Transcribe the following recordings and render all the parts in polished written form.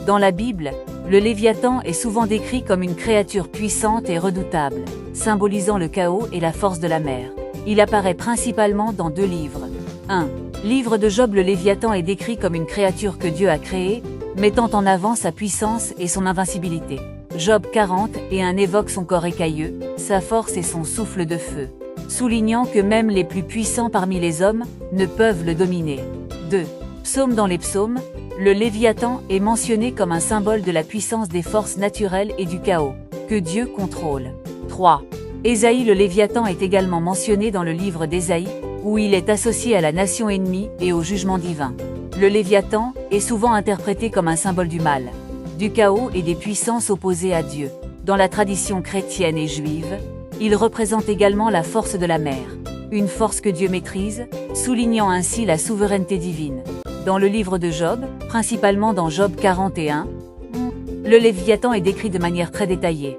Dans la Bible, le Léviathan est souvent décrit comme une créature puissante et redoutable, symbolisant le chaos et la force de la mer. Il apparaît principalement dans 2 livres. 1. Livre de Job. Le Léviathan est décrit comme une créature que Dieu a créée, mettant en avant sa puissance et son invincibilité. Job 40:1 évoque son corps écailleux, sa force et son souffle de feu, soulignant que même les plus puissants parmi les hommes ne peuvent le dominer. 2. Psaumes. Dans les psaumes, le Léviathan est mentionné comme un symbole de la puissance des forces naturelles et du chaos, que Dieu contrôle. 3. Ésaïe. Le Léviathan est également mentionné dans le livre d'Ésaïe, où il est associé à la nation ennemie et au jugement divin. Le Léviathan est souvent interprété comme un symbole du mal, du chaos et des puissances opposées à Dieu. Dans la tradition chrétienne et juive, il représente également la force de la mer, une force que Dieu maîtrise, soulignant ainsi la souveraineté divine. Dans le livre de Job, principalement dans Job 41, le Léviathan est décrit de manière très détaillée.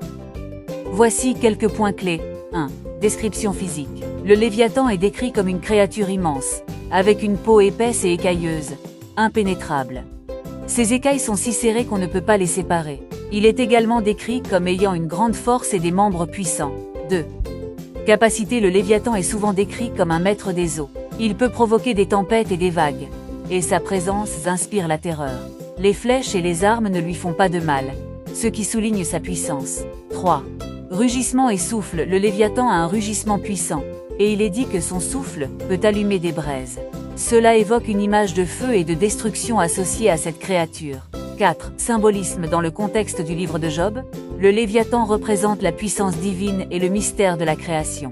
Voici quelques points clés. 1. Description physique. Le Léviathan est décrit comme une créature immense, avec une peau épaisse et écailleuse, impénétrable. Ses écailles sont si serrées qu'on ne peut pas les séparer. Il est également décrit comme ayant une grande force et des membres puissants. 2. Capacité. Le Léviathan est souvent décrit comme un maître des eaux. Il peut provoquer des tempêtes et des vagues, et sa présence inspire la terreur. Les flèches et les armes ne lui font pas de mal, ce qui souligne sa puissance. 3. Rugissement et souffle. Le Léviathan a un rugissement puissant, et il est dit que son souffle peut allumer des braises. Cela évoque une image de feu et de destruction associée à cette créature. 4. Symbolisme. Dans le contexte du livre de Job, le Léviathan représente la puissance divine et le mystère de la création.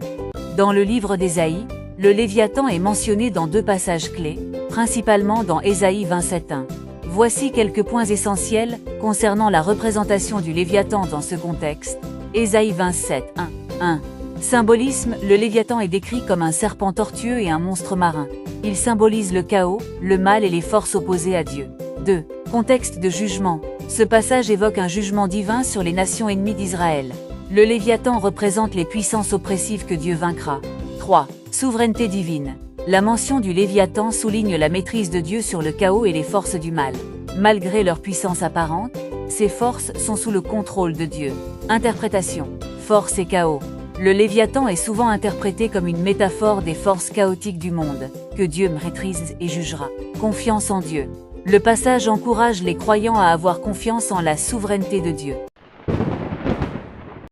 Dans le livre d'Ésaïe, le Léviathan est mentionné dans 2 passages clés, principalement dans Ésaïe 27:1. Voici quelques points essentiels concernant la représentation du Léviathan dans ce contexte. Ésaïe 27:1. Symbolisme. Le Léviathan est décrit comme un serpent tortueux et un monstre marin. Il symbolise le chaos, le mal et les forces opposées à Dieu. 2. Contexte de jugement. Ce passage évoque un jugement divin sur les nations ennemies d'Israël. Le Léviathan représente les puissances oppressives que Dieu vaincra. 3. Souveraineté divine. La mention du Léviathan souligne la maîtrise de Dieu sur le chaos et les forces du mal. Malgré leur puissance apparente, ces forces sont sous le contrôle de Dieu. Interprétation. Force et chaos. Le Léviathan est souvent interprété comme une métaphore des forces chaotiques du monde, que Dieu maîtrise et jugera. Confiance en Dieu. Le passage encourage les croyants à avoir confiance en la souveraineté de Dieu.